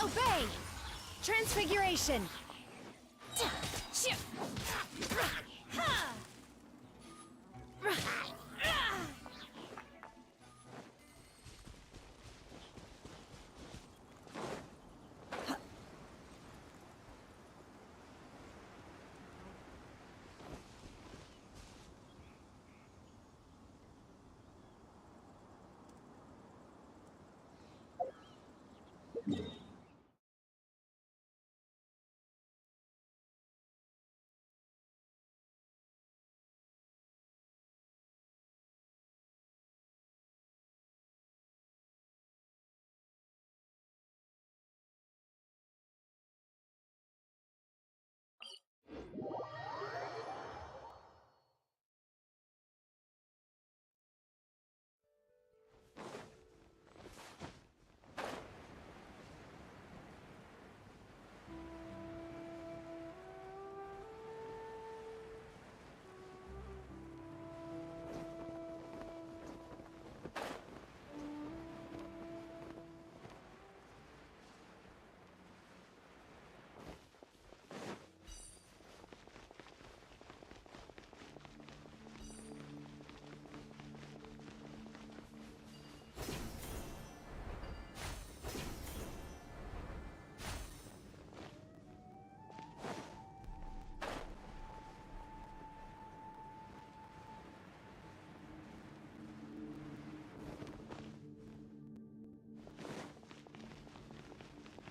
Obey! Transfiguration!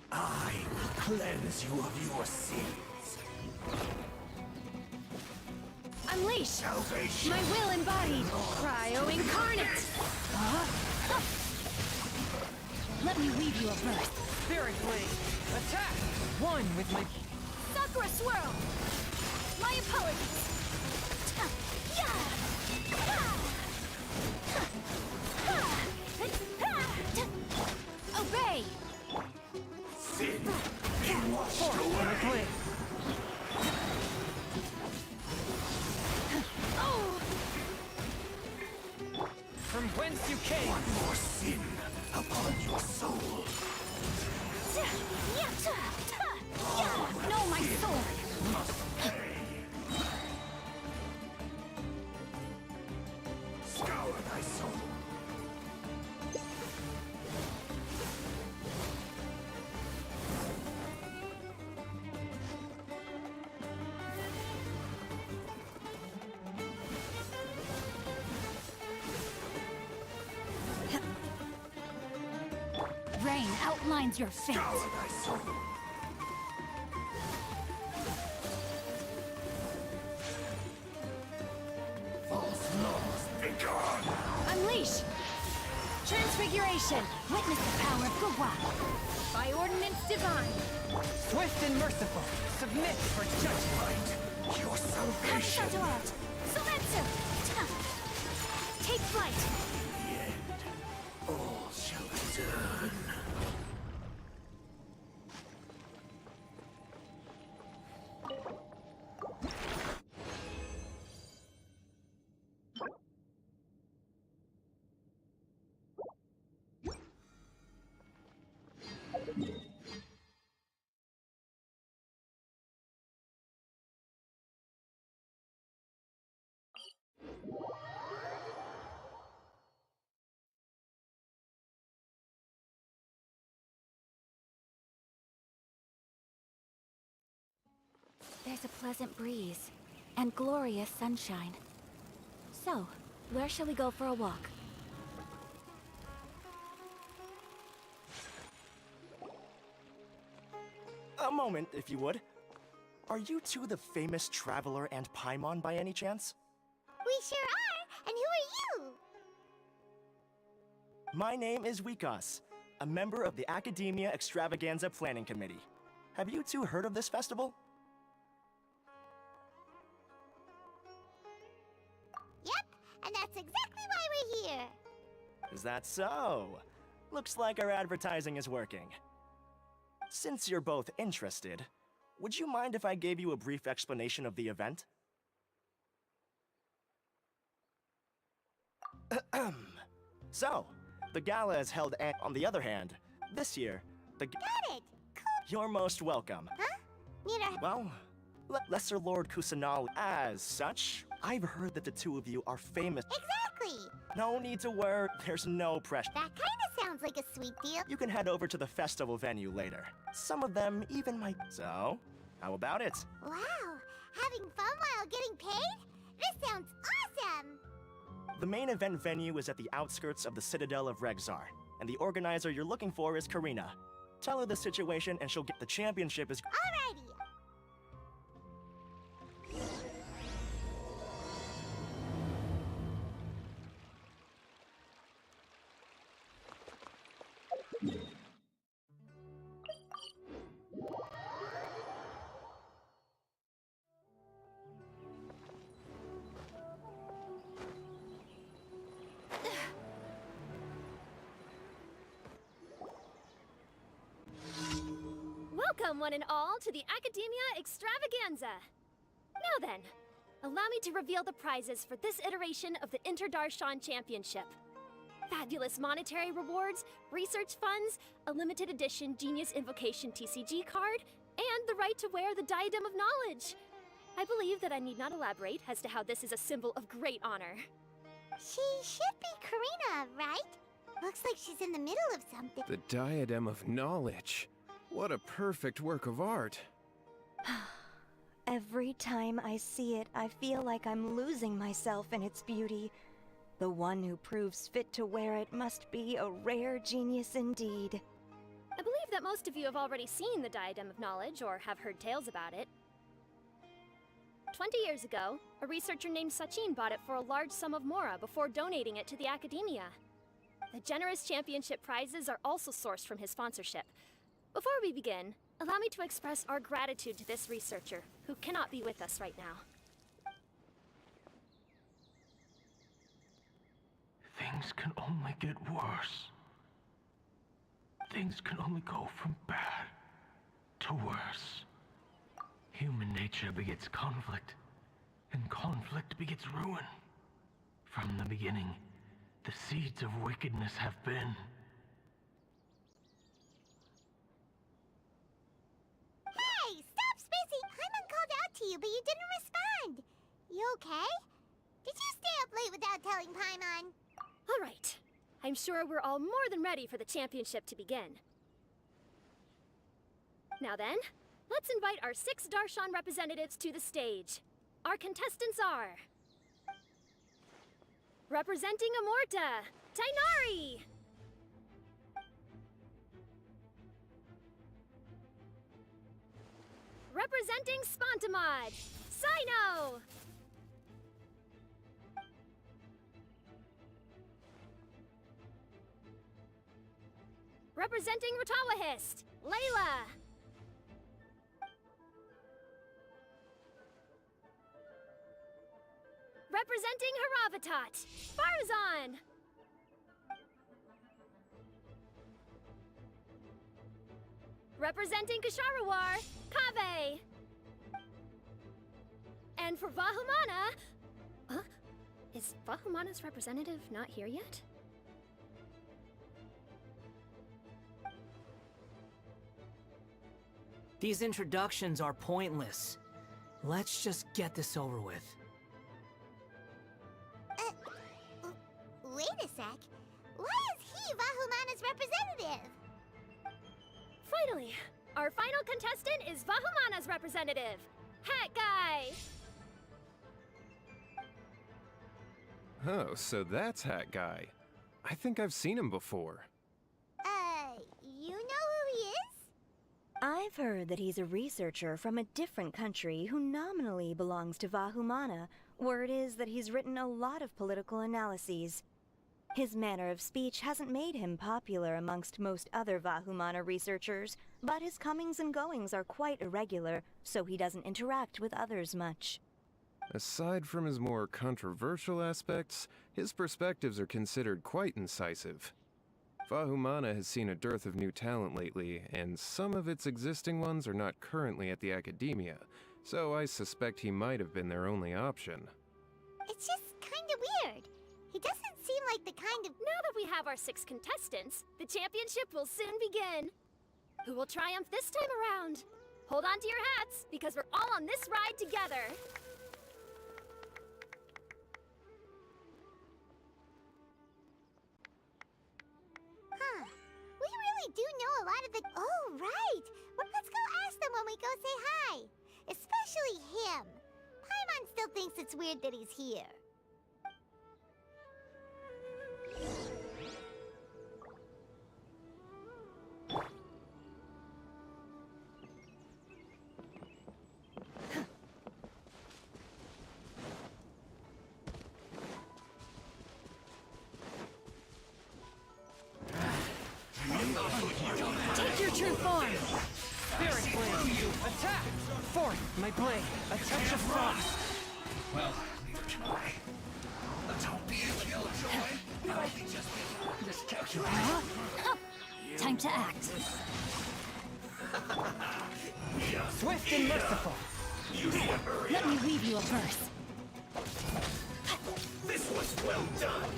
I will cleanse you of your sins. Unleash! Salvation. My will embodied! Cryo incarnate! Let me weave you a verse. Spirit Blade! Attack! One with my... Sakura Swirl! My apologies! Obey! Sin be washed Force away. my blade! Oh! From whence you came! One more sin upon your soul. No, my sword! Must pay. Scour thy soul. Rain outlines your fate. Scour thy soul. False laws begone. Unleash! Transfiguration! Witness the power of Gwa! By ordinance divine! Swift and merciful! Submit for judgment! Right. Your salvation. Kabusato! Sometsu! Take flight! In the end, all shall return. There's a pleasant breeze and glorious sunshine. So, where shall we go for a walk? A moment, if you would. Are you two the famous Traveler and Paimon by any chance? We sure are! And who are you? My name is Wikas, a member of the Academia Extravaganza Planning Committee. Have you two heard of this festival? Yep, and that's exactly why we're here. Is that so? Looks like our advertising is working. Since you're both interested, would you mind if I gave you a brief explanation of the event? So, the gala is held on the other hand, this year, Got it! You're most welcome. Huh? Neither. Well, Lesser Lord Kusanali. As such, I've heard that the two of you are famous. Exactly! No need to worry, there's no pressure. That kinda sounds like a sweet deal. You can head over to the festival venue later. Some of them even might. So, how about it? Wow! Having fun while getting paid? This sounds awesome! The main event venue is at the outskirts of the Citadel of Regzar, and the organizer you're looking for is Karina. Tell her the situation and she'll get the championship is. Alrighty! Welcome, one and all, to the Academia Extravaganza! Now then, allow me to reveal the prizes for this iteration of the Interdarshan Championship. Fabulous monetary rewards, research funds, a limited edition Genius Invocation TCG card, and the right to wear the Diadem of Knowledge. I believe that I need not elaborate as to how this is a symbol of great honor. She should be Karina, right? Looks like she's in the middle of something. The Diadem of Knowledge. What a perfect work of art. Every time I see it, I feel like I'm losing myself in its beauty. The one who proves fit to wear it must be a rare genius indeed. I believe that most of you have already seen the Diadem of Knowledge or have heard tales about it. 20 years ago, a researcher named Sachin bought it for a large sum of Mora before donating it to the Academia. The generous championship prizes are also sourced from his sponsorship. Before we begin, allow me to express our gratitude to this researcher, who cannot be with us right now. Things can only get worse. Things can only go from bad to worse. Human nature begets conflict, and conflict begets ruin. From the beginning, the seeds of wickedness have been. Hey, stop, Spacey! Paimon called out to you, but you didn't respond. You okay? Did you stay up late without telling Paimon? All right. I'm sure we're all more than ready for the championship to begin. Now then, let's invite our 6 Darshan representatives to the stage. Our contestants are... representing Amorta, Tainari! Representing Spontamod, Sino! Representing Ratawahist, Layla! Representing Haravatat, Farzan! Representing Kasharawar, Kaveh! And for Vahumana... Huh? Is Vahumana's representative not here yet? These introductions are pointless. Let's just get this over with. Wait a sec. Why is he Vahumana's representative? Finally, our final contestant is Vahumana's representative, Hat Guy! Oh, so that's Hat Guy. I think I've seen him before. You know who he is? I've heard that he's a researcher from a different country who nominally belongs to Vahumana. Word is that he's written a lot of political analyses. His manner of speech hasn't made him popular amongst most other Vahumana researchers, but his comings and goings are quite irregular, so he doesn't interact with others much. Aside from his more controversial aspects, his perspectives are considered quite incisive. Vahumana has seen a dearth of new talent lately, and some of its existing ones are not currently at the Academia, so I suspect he might have been their only option. It's just kinda weird. He doesn't seem like the kind of... Now that we have our 6 contestants, the championship will soon begin. Who will triumph this time around? Hold on to your hats, because we're all on this ride together. Huh. We really do know a lot of the... Oh, right! Well, let's go ask them when we go say hi. Especially him. Paimon still thinks it's weird that he's here. Take your true form! Spirit Blade! Attack! Forth, my blade! A touch of frost! Well, neither can I. Don't be a killjoy. I'll be just miscalculating. Time to act. Swift and merciful! Let me weave you a verse. This was well done.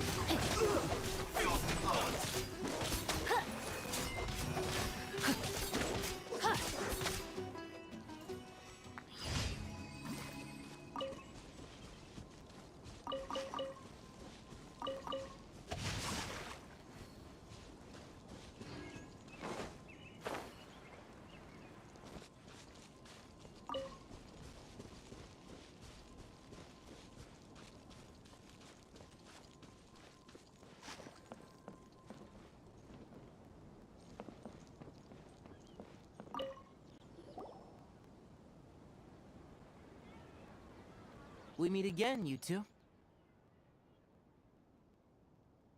We meet again, you two.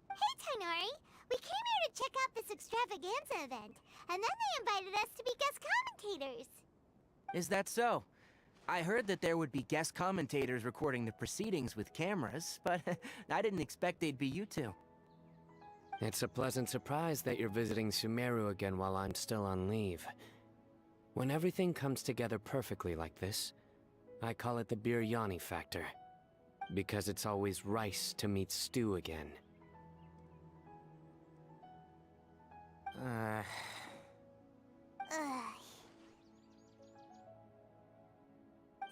Hey, Tainari! We came here to check out this extravaganza event, and then they invited us to be guest commentators. Is that so? I heard that there would be guest commentators recording the proceedings with cameras, but I didn't expect they'd be you two. It's a pleasant surprise that you're visiting Sumeru again while I'm still on leave. When everything comes together perfectly like this, I call it the biryani factor. Because it's always rice to meet stew again. Ugh.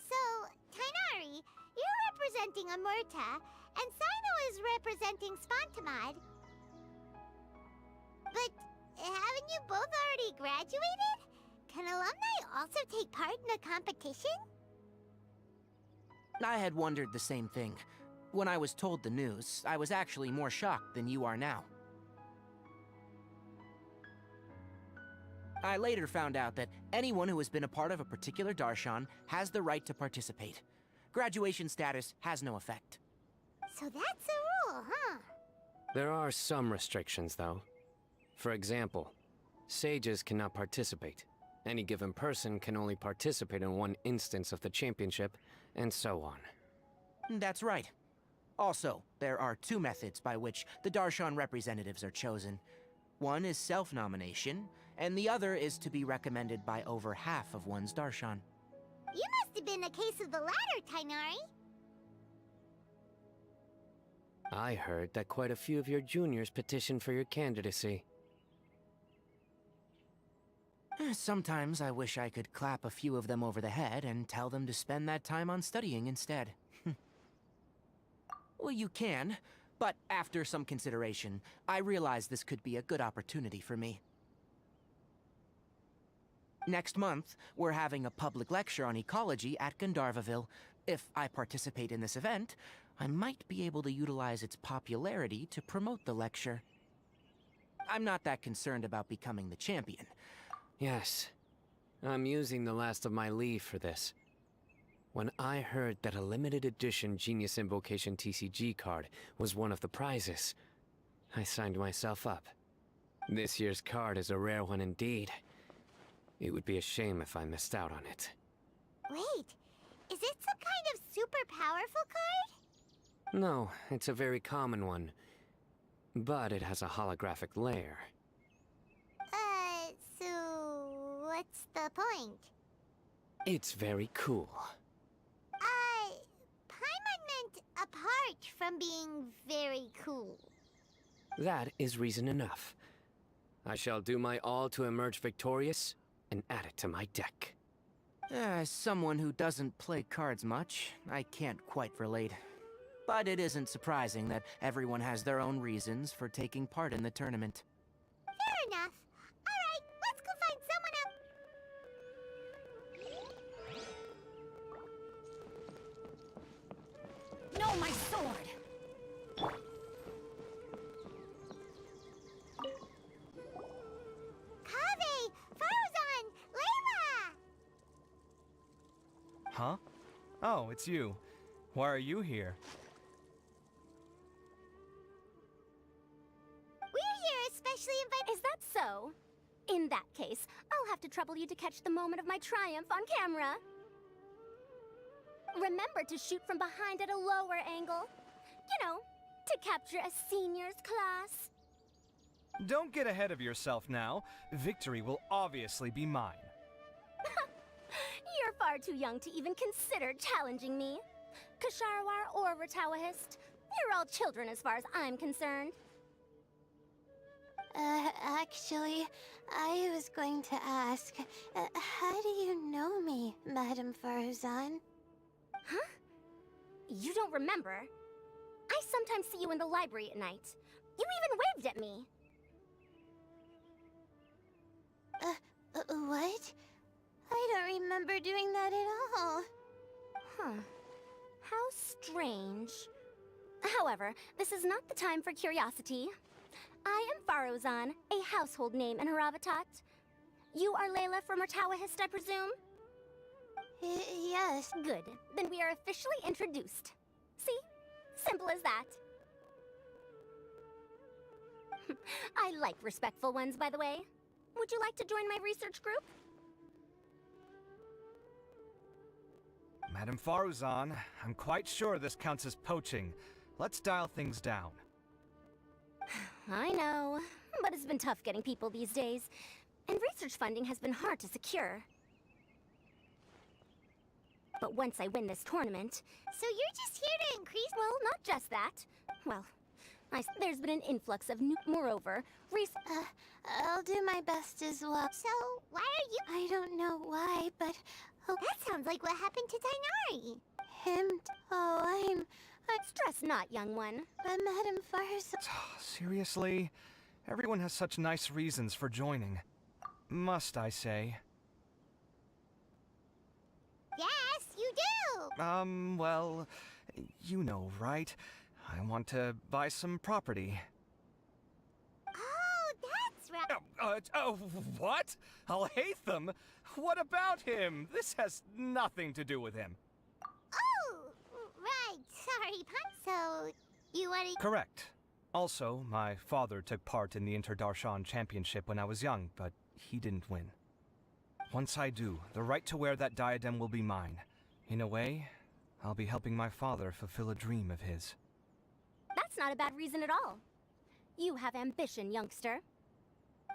So, Tainari, you're representing Amurta, and Sino is representing Spantamad. But haven't you both already graduated? Can alumni also take part in the competition? I had wondered the same thing. When I was told the news, I was actually more shocked than you are now. I later found out that anyone who has been a part of a particular darshan has the right to participate. Graduation status has no effect. So that's a rule, huh? There are some restrictions, though. For example, sages cannot participate. Any given person can only participate in one instance of the championship, and so on. That's right. Also, there are two methods by which the darshan representatives are chosen. One is self-nomination, and the other is to be recommended by over half of one's darshan. You must have been a case of the latter, Tainari. I heard that quite a few of your juniors petitioned for your candidacy. Sometimes I wish I could clap a few of them over the head and tell them to spend that time on studying instead. Well, you can, but after some consideration, I realized this could be a good opportunity for me. Next month, we're having a public lecture on ecology at Gandharvaville. If I participate in this event, I might be able to utilize its popularity to promote the lecture. I'm not that concerned about becoming the champion. Yes. I'm using the last of my leave for this. When I heard that a limited edition Genius Invocation TCG card was one of the prizes, I signed myself up. This year's card is a rare one indeed. It would be a shame if I missed out on it. Wait, is it some kind of super powerful card? No, it's a very common one. But it has a holographic layer. So what's the point? It's very cool. Paimon meant apart from being very cool. That is reason enough. I shall do my all to emerge victorious and add it to my deck. As someone who doesn't play cards much, I can't quite relate. But it isn't surprising that everyone has their own reasons for taking part in the tournament. Fair enough. Alright, let's go find someone else. No, my sword! Kaveh! Farzan! Layla! Huh? Oh, it's you. Why are you here? We're here especially invited. Is that so? In that case, I'll have to trouble you to catch the moment of my triumph on camera. Remember to shoot from behind at a lower angle. You know, to capture a seniors class. Don't get ahead of yourself now. Victory will obviously be mine. You're far too young to even consider challenging me. Kasharwar or Ratawahist, you're all children as far as I'm concerned. Actually, I was going to ask, how do you know me, Madame Farzan? Huh? You don't remember? I sometimes see you in the library at night. You even waved at me. What? I don't remember doing that at all. Huh. How strange. However, this is not the time for curiosity. I am Farozan, a household name in Haravatat. You are Layla from Ratawahist, I presume? Yes. Good. Then we are officially introduced. See? Simple as that. I like respectful ones, by the way. Would you like to join my research group? Madame Faruzan, I'm quite sure this counts as poaching. Let's dial things down. I know, but it's been tough getting people these days. And research funding has been hard to secure. But once I win this tournament... So you're just here to increase... Well, not just that. Well, there's been an influx of new... Moreover, I'll do my best as well. So, why are you... I don't know why, but... Oh, that sounds like what happened to Tainari. Him... Oh, I'm... Stress not, young one. But Madame Farzan... Seriously? Everyone has such nice reasons for joining. Must I say? Yes, you do! Well, you know, right? I want to buy some property. Oh, that's right. What? I'll hate them? What about him? This has nothing to do with him. Oh, right. Sorry, Pun. So, you want to... Correct. Also, my father took part in the Interdarshan Championship when I was young, but he didn't win. Once I do, the right to wear that diadem will be mine. In a way, I'll be helping my father fulfill a dream of his. That's not a bad reason at all. You have ambition, youngster.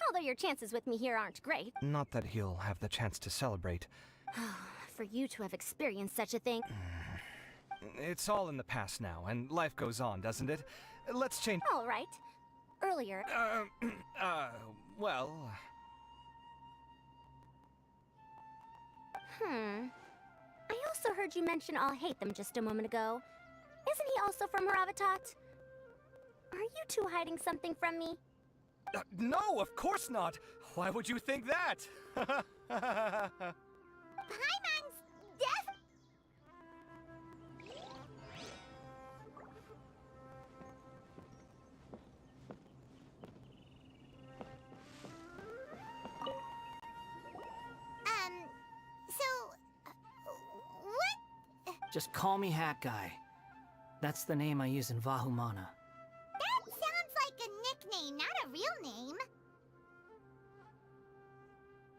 Although your chances with me here aren't great. Not that he'll have the chance to celebrate. For you to have experienced such a thing... It's all in the past now, and life goes on, doesn't it? Let's change... All right. Earlier... well... I also heard you mention I'll hate them just a moment ago. Isn't he also from Haravatat? Are you two hiding something from me? No, of course not! Why would you think that? Paimon's death... What? Just call me Hat Guy. That's the name I use in Vahumana. That sounds like a nickname, not a real name.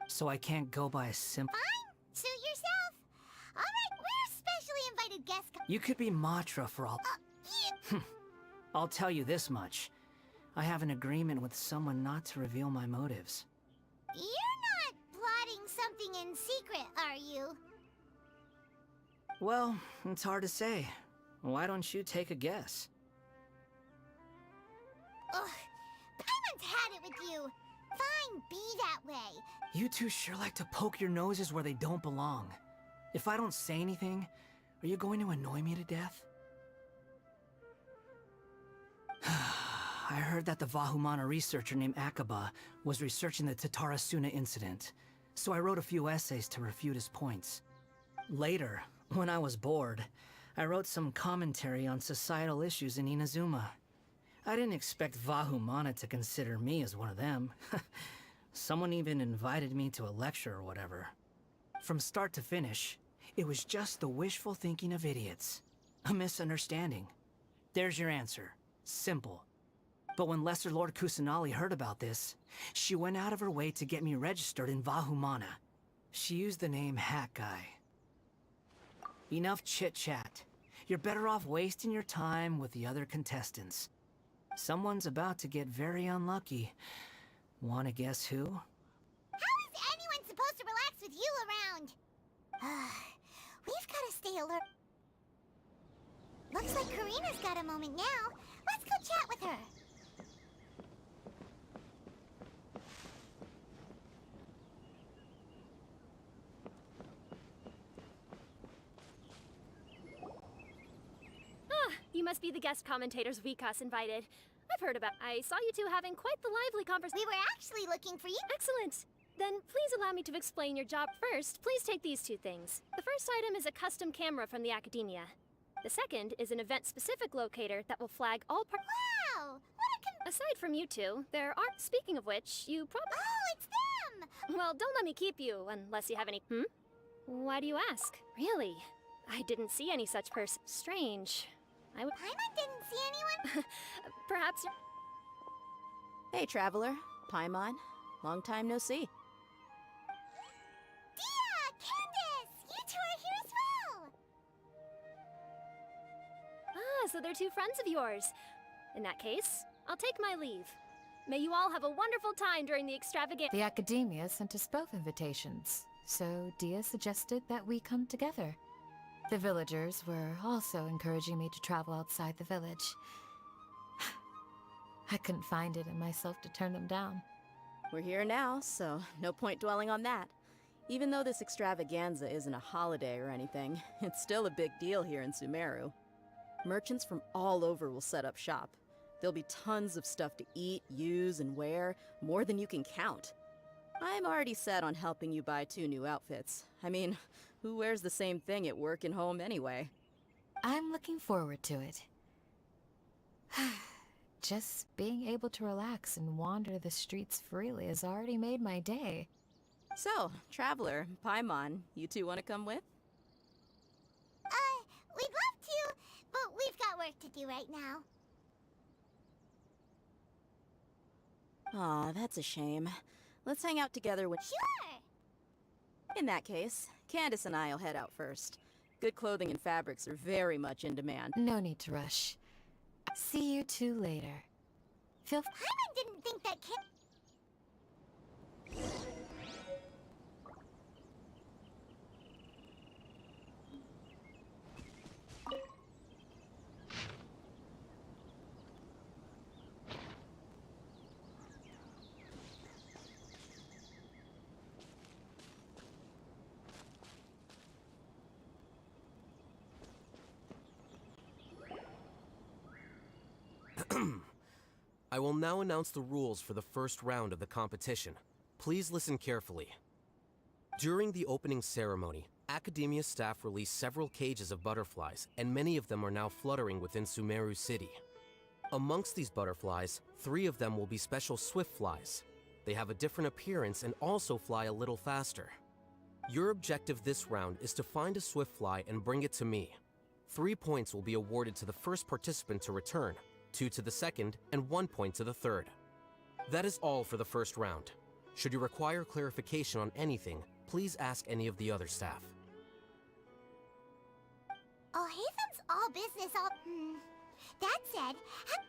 So I can't go by a simple... Fine, suit yourself. Alright, we're specially invited guests. You could be Matra for all... I'll tell you this much. I have an agreement with someone not to reveal my motives. You're not plotting something in secret, are you? Well, it's hard to say. Why don't you take a guess? Ugh, Paimon's had it with you. Fine, be that way. You two sure like to poke your noses where they don't belong. If I don't say anything, are you going to annoy me to death? I heard that the Vahumana researcher named Akaba was researching the Tatarasuna incident, so I wrote a few essays to refute his points. Later, when I was bored, I wrote some commentary on societal issues in Inazuma. I didn't expect Vahumana to consider me as one of them. Someone even invited me to a lecture or whatever. From start to finish, it was just the wishful thinking of idiots. A misunderstanding. There's your answer. Simple. But when Lesser Lord Kusanali heard about this, she went out of her way to get me registered in Vahumana. She used the name Hat Guy. Enough chit-chat. You're better off wasting your time with the other contestants. Someone's about to get very unlucky. Wanna guess who? How is anyone supposed to relax with you around? We've gotta stay alert. Looks like Karina's got a moment now. Let's go chat with her. You must be the guest commentators Vikas invited. I've heard about. I saw you two having quite the lively conversation. We were actually looking for you. Excellent. Then please allow me to explain your job. First, please take these two things. The first item is a custom camera from the Academia. The second is an event-specific locator that will flag all Wow! Aside from you two, there are... Speaking of which, you probably... Oh, it's them! Well, don't let me keep you, unless you have any... Why do you ask? Really? I didn't see any such person. Strange. Paimon didn't see anyone? Perhaps you're... Hey, Traveler. Paimon. Long time no see. Dia! Candace! You two are here as well! Ah, so they're two friends of yours. In that case, I'll take my leave. May you all have a wonderful time during the extravagant... The Academia sent us both invitations, so Dia suggested that we come together. The villagers were also encouraging me to travel outside the village. I couldn't find it in myself to turn them down. We're here now, so no point dwelling on that. Even though this extravaganza isn't a holiday or anything, it's still a big deal here in Sumeru. Merchants from all over will set up shop. There'll be tons of stuff to eat, use, and wear, more than you can count. I'm already set on helping you buy 2 new outfits. I mean, who wears the same thing at work and home anyway? I'm looking forward to it. Just being able to relax and wander the streets freely has already made my day. So, Traveler, Paimon, you two want to come with? We'd love to, but we've got work to do right now. Aw, that's a shame. Let's hang out together when— Sure! In that case, Candace and I'll head out first. Good clothing and fabrics are very much in demand. No need to rush. See you two later. Paimon didn't think that I will now announce the rules for the first round of the competition. Please listen carefully. During the opening ceremony, Academia staff released several cages of butterflies, and many of them are now fluttering within Sumeru City. Amongst these butterflies, 3 of them will be special swift flies. They have a different appearance and also fly a little faster. Your objective this round is to find a swift fly and bring it to me. 3 points will be awarded to the first participant to return, 2 to the second, and 1 point to the third. That is all for the first round. Should you require clarification on anything, please ask any of the other staff. Oh, Hathem's all business, all... That said,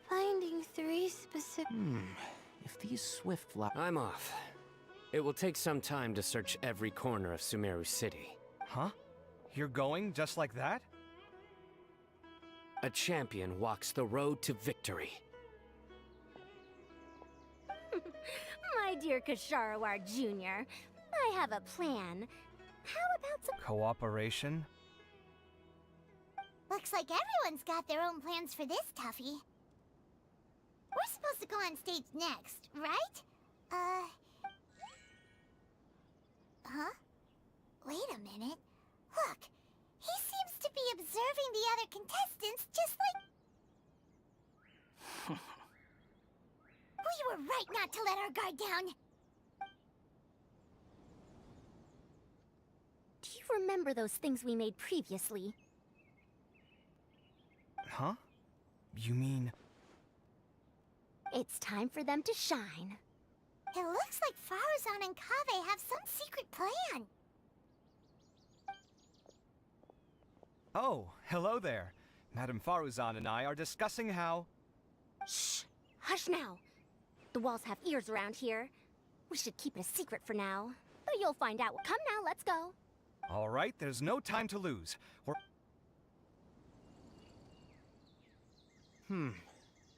Finding 3 specific... If these swift fly... I'm off. It will take some time to search every corner of Sumeru City. Huh? You're going just like that? A champion walks the road to victory. My My dear Kasharawar Jr., I have a plan. How about some Cooperation? Looks like everyone's got their own plans for this, Tuffy. We're supposed to go on stage next, right? Huh? Wait a minute. Look, he seems to be observing the other contestants just like... We were right not to let our guard down. Do you remember those things we made previously? Huh? You mean... It's time for them to shine. It looks like Faruzan and Kaveh have some secret plan. Oh, hello there. Madame Faruzan and I are discussing how... Shh! Hush now! The walls have ears around here. We should keep it a secret for now. But you'll find out. Come now, let's go. All right, there's no time to lose.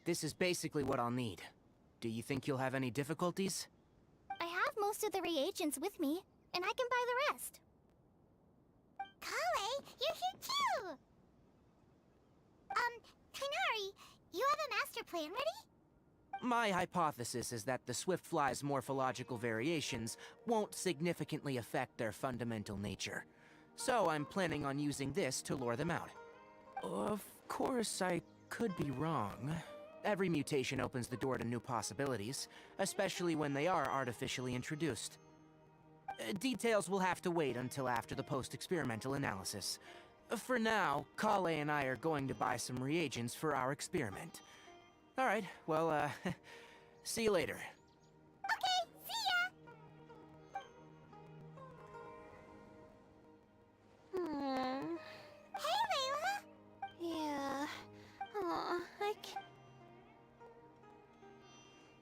This is basically what I'll need. Do you think you'll have any difficulties? I have most of the reagents with me, and I can buy the rest. Kale, you're here too! Kainari, you have a master plan ready? My hypothesis is that the Swiftfly's morphological variations won't significantly affect their fundamental nature. So I'm planning on using this to lure them out. Of course, I could be wrong. Every mutation opens the door to new possibilities, especially when they are artificially introduced. Details will have to wait until after the post-experimental analysis. For now, Kale and I are going to buy some reagents for our experiment. Alright, well, see you later. Okay, see ya! Hey, Layla! Yeah. Oh,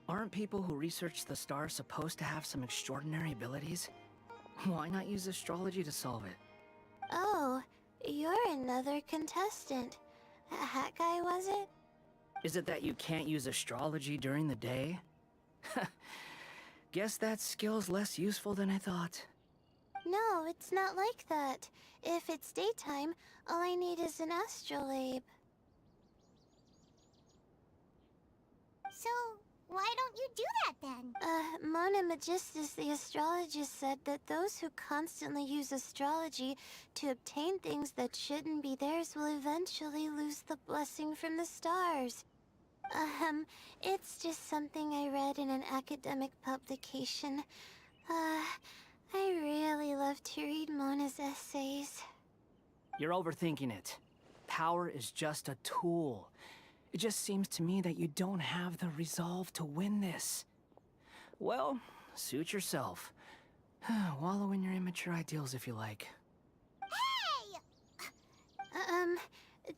Aren't people who research the stars supposed to have some extraordinary abilities? Why not use astrology to solve it? Oh, you're another contestant. That guy, was it? Is it that you can't use astrology during the day? Guess that skill's less useful than I thought. No, it's not like that. If it's daytime, all I need is an astrolabe. So, why don't you do that then? Mona Magistus, the astrologist, said that those who constantly use astrology to obtain things that shouldn't be theirs will eventually lose the blessing from the stars. It's just something I read in an academic publication. I really love to read Mona's essays. You're overthinking it. Power is just a tool. It just seems to me that you don't have the resolve to win this. Well, suit yourself. Wallow in your immature ideals if you like. Hey!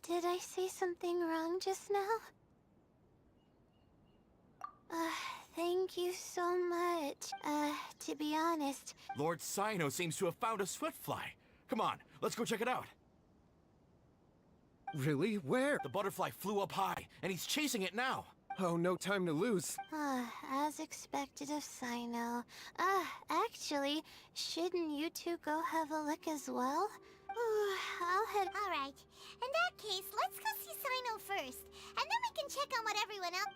Did I say something wrong just now? Thank you so much. To be honest... Lord Sino seems to have found a Swiftfly. Come on, let's go check it out. Really? Where? The butterfly flew up high, and he's chasing it now. Oh, no time to lose. As expected of Sino. Actually, shouldn't you two go have a look as well? I'll head... Alright, in that case, let's go see Sino first, and then we can check on what everyone else...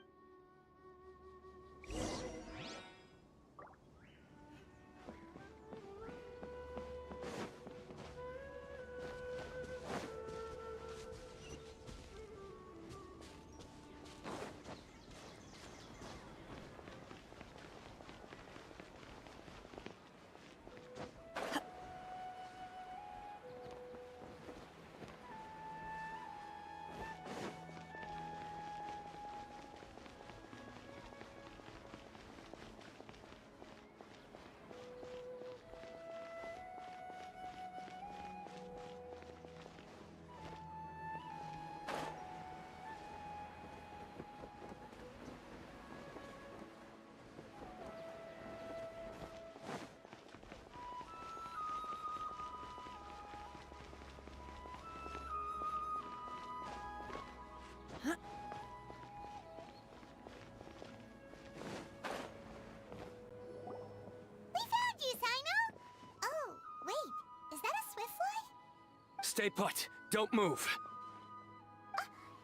Stay put. Don't move.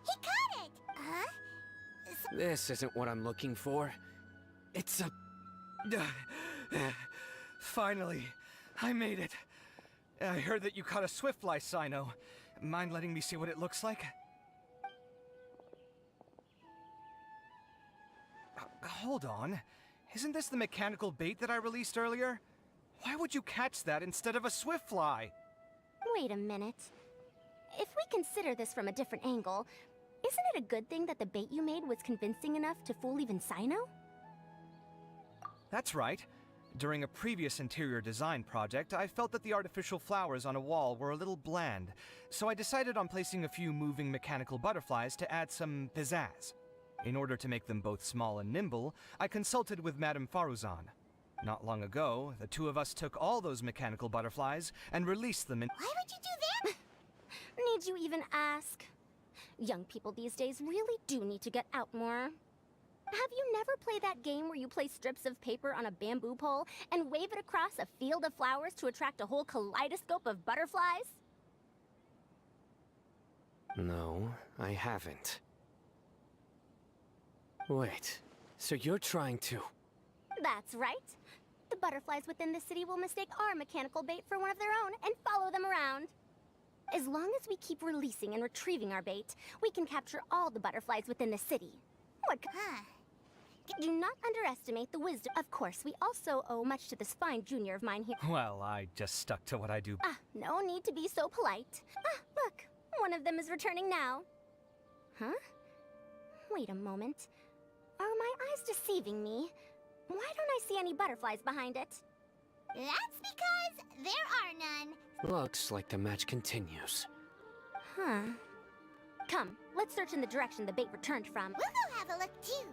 He caught it! Huh? This isn't what I'm looking for. It's a... Finally, I made it. I heard that you caught a swiftfly, Sino. Mind letting me see what it looks like? Hold on. Isn't this the mechanical bait that I released earlier? Why would you catch that instead of a swiftfly? Wait a minute. If we consider this from a different angle, isn't it a good thing that the bait you made was convincing enough to fool even Sino? That's right. During a previous interior design project, I felt that the artificial flowers on a wall were a little bland, so I decided on placing a few moving mechanical butterflies to add some pizzazz. In order to make them both small and nimble, I consulted with Madame Faruzan. Not long ago, the two of us took all those mechanical butterflies and released them in— Why would you do that? Need you even ask? Young people these days really do need to get out more. Have you never played that game where you place strips of paper on a bamboo pole and wave it across a field of flowers to attract a whole kaleidoscope of butterflies? No, I haven't. Wait, so you're trying to... That's right. The butterflies within the city will mistake our mechanical bait for one of their own and follow them around. As long as we keep releasing and retrieving our bait, we can capture all the butterflies within the city. What? Do not underestimate the wisdom. Of course, we also owe much to this fine junior of mine here. Well, I just stuck to what I do. No need to be so polite. Look, one of them is returning now. Huh? Wait a moment. Are my eyes deceiving me? Why don't I see any butterflies behind it? That's because there are none. Looks like the match continues. Huh. Come, let's search in the direction the bait returned from. We'll go have a look too.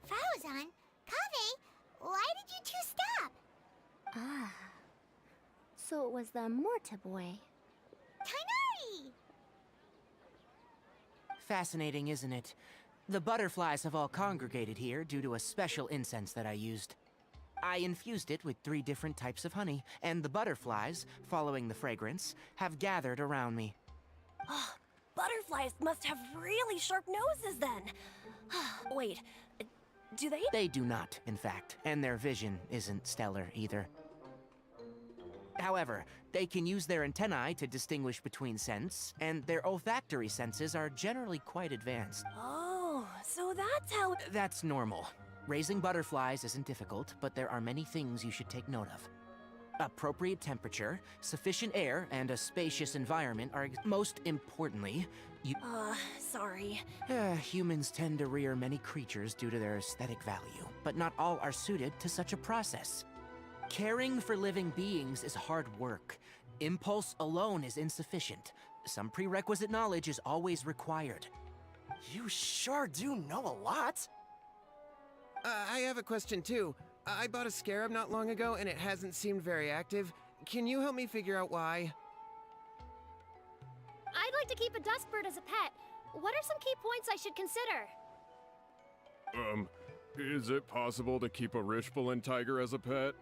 Faruzan, Kaveh, why did you two stop? So it was the Morta boy. Tainari! Fascinating, isn't it? The butterflies have all congregated here due to a special incense that I used. I infused it with 3 different types of honey, and the butterflies, following the fragrance, have gathered around me. Butterflies must have really sharp noses then. Wait, do they? They do not, in fact, and their vision isn't stellar either. However, they can use their antennae to distinguish between scents, and their olfactory senses are generally quite advanced. Oh, so that's how— That's normal. Raising butterflies isn't difficult, but there are many things you should take note of. Appropriate temperature, sufficient air, and a spacious environment are most importantly, sorry. Humans tend to rear many creatures due to their aesthetic value, but not all are suited to such a process. Caring for living beings is hard work. Impulse alone is insufficient. Some prerequisite knowledge is always required. You sure do know a lot. I have a question too. I bought a scarab not long ago and it hasn't seemed very active. Can you help me figure out why? I'd like to keep a dust bird as a pet. What are some key points I should consider? Is it possible to keep a Rishbalin tiger as a pet?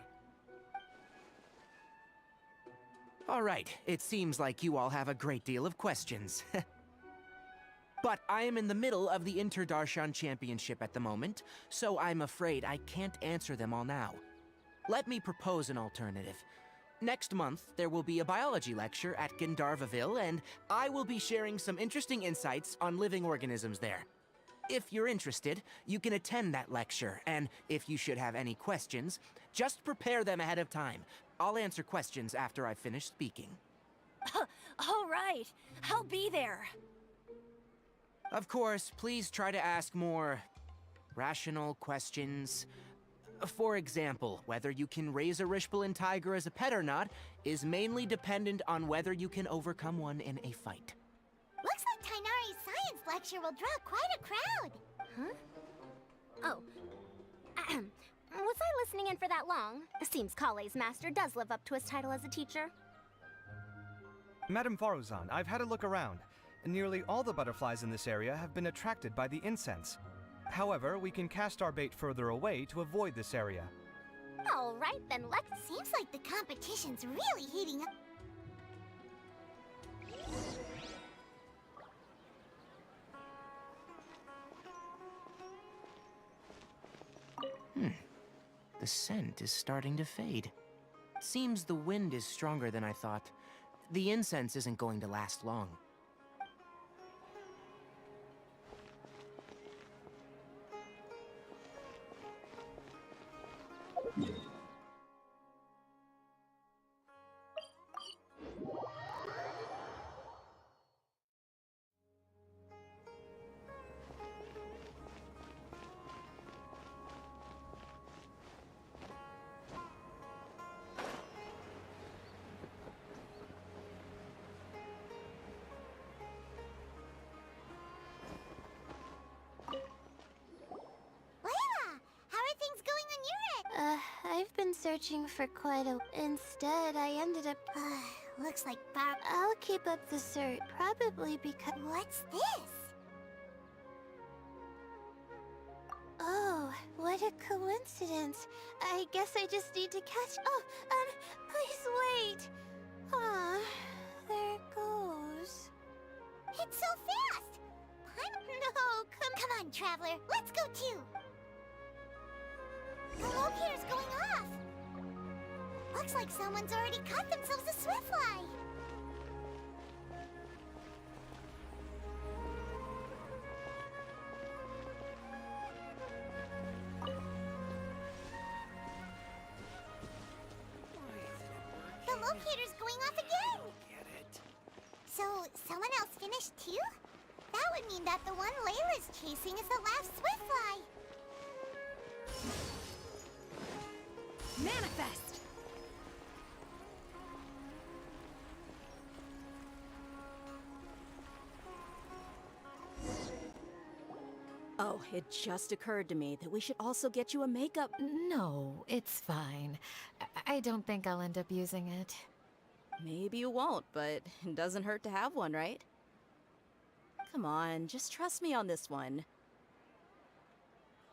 All right, it seems like you all have a great deal of questions. But I am in the middle of the Inter-Darshan Championship at the moment, so I'm afraid I can't answer them all now. Let me propose an alternative. Next month, there will be a biology lecture at Gandharvaville, and I will be sharing some interesting insights on living organisms there. If you're interested, you can attend that lecture, and if you should have any questions, just prepare them ahead of time. I'll answer questions after I've finished speaking. All right, I'll be there. Of course, please try to ask more rational questions. For example, whether you can raise a Rishpalin tiger as a pet or not is mainly dependent on whether you can overcome one in a fight. Looks like Tainari's science lecture will draw quite a crowd. Huh? Oh. Was I listening in for that long? Seems Kale's master does live up to his title as a teacher. Madame Faruzan, I've had a look around. Nearly all the butterflies in this area have been attracted by the incense. However, we can cast our bait further away to avoid this area. All right, then let's... Seems like the competition's really heating up. The scent is starting to fade. Seems the wind is stronger than I thought. The incense isn't going to last long. I've been searching for quite a... Instead, I ended up... Looks like Barb... I'll keep up the search, probably because... What's this? Oh, what a coincidence. I guess I just need to catch... Oh, please wait. Ah, there it goes. It's so fast! No, Come on, Traveler. Let's go too. The locator's going off. Looks like someone's already caught themselves a swiftfly. The locator's going off again. So, someone else finished too? That would mean that the one Layla's chasing is the last swiftfly. Manifest! Oh, it just occurred to me that we should also get you a makeup... No, it's fine. I don't think I'll end up using it. Maybe you won't, but it doesn't hurt to have one, right? Come on, just trust me on this one.